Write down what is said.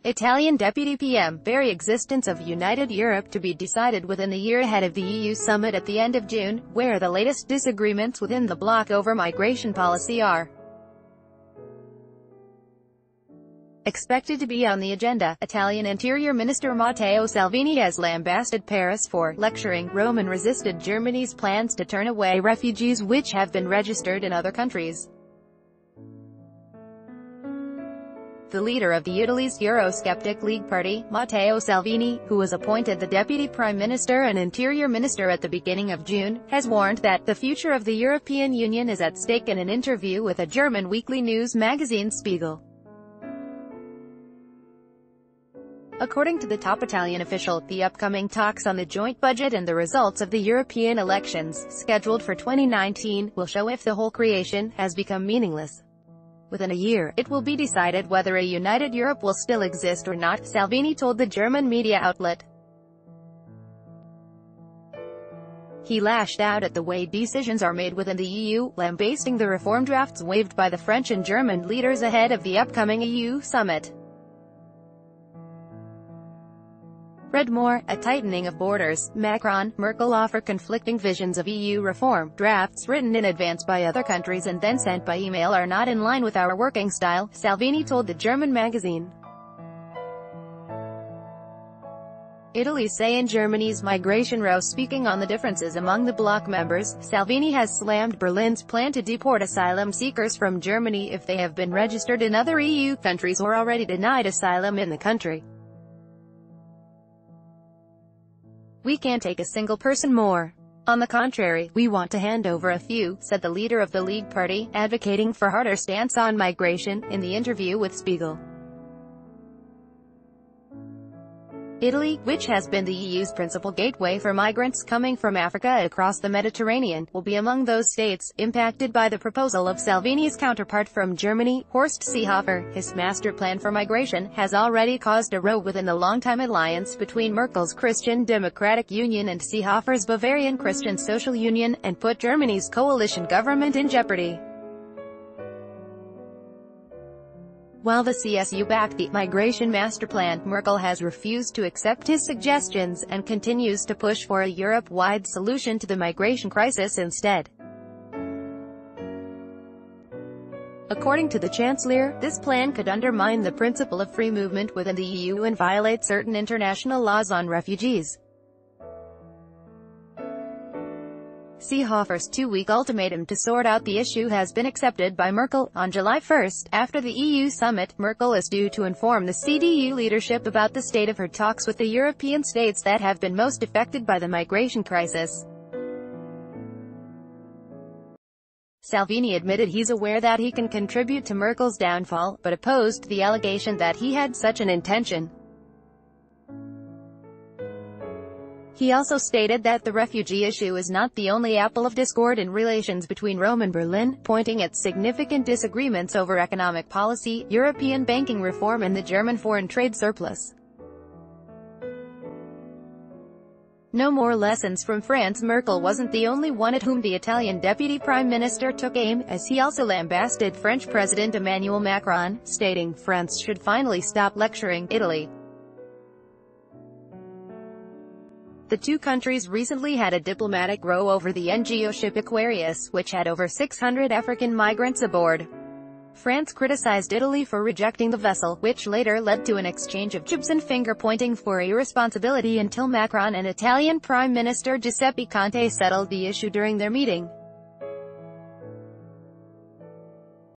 Italian Deputy PM, very existence of United Europe to be decided within the year ahead of the EU summit at the end of June, where the latest disagreements within the bloc over migration policy are expected to be on the agenda. Italian Interior Minister Matteo Salvini has lambasted Paris for lecturing Rome and resisted Germany's plans to turn away refugees which have been registered in other countries. The leader of Italy's Eurosceptic League Party, Matteo Salvini, who was appointed the Deputy Prime Minister and Interior Minister at the beginning of June, has warned that the future of the European Union is at stake in an interview with a German weekly news magazine Spiegel. According to the top Italian official, the upcoming talks on the joint budget and the results of the European elections, scheduled for 2019, will show if the whole creation has become meaningless. Within a year, it will be decided whether a united Europe will still exist or not, Salvini told the German media outlet. He lashed out at the way decisions are made within the EU, lambasting the reform drafts waved by the French and German leaders ahead of the upcoming EU summit. Read more: a tightening of borders, Macron, Merkel offer conflicting visions of EU reform. Drafts written in advance by other countries and then sent by email are not in line with our working style, Salvini told the German magazine. Italy's say in Germany's migration row. Speaking on the differences among the bloc members, Salvini has slammed Berlin's plan to deport asylum seekers from Germany if they have been registered in other EU countries or already denied asylum in the country. "We can't take a single person more. On the contrary, we want to hand over a few," said the leader of the League Party, advocating for harder stance on migration, in the interview with Spiegel. Italy, which has been the EU's principal gateway for migrants coming from Africa across the Mediterranean, will be among those states impacted by the proposal of Salvini's counterpart from Germany, Horst Seehofer. His master plan for migration has already caused a row within the longtime alliance between Merkel's Christian Democratic Union and Seehofer's Bavarian Christian Social Union, and put Germany's coalition government in jeopardy. While the CSU backed the migration master plan, Merkel has refused to accept his suggestions, and continues to push for a Europe-wide solution to the migration crisis instead. According to the Chancellor, this plan could undermine the principle of free movement within the EU and violate certain international laws on refugees. Seehofer's two-week ultimatum to sort out the issue has been accepted by Merkel. On July 1, after the EU summit, Merkel is due to inform the CDU leadership about the state of her talks with the European states that have been most affected by the migration crisis. Salvini admitted he's aware that he can contribute to Merkel's downfall, but opposed the allegation that he had such an intention. He also stated that the refugee issue is not the only apple of discord in relations between Rome and Berlin, pointing at significant disagreements over economic policy, European banking reform and the German foreign trade surplus. No more lessons from France. Merkel wasn't the only one at whom the Italian Deputy Prime Minister took aim, as he also lambasted French President Emmanuel Macron, stating France should finally stop lecturing Italy. The two countries recently had a diplomatic row over the NGO ship Aquarius, which had over 600 African migrants aboard. France criticized Italy for rejecting the vessel, which later led to an exchange of jibes and finger-pointing for irresponsibility until Macron and Italian Prime Minister Giuseppe Conte settled the issue during their meeting.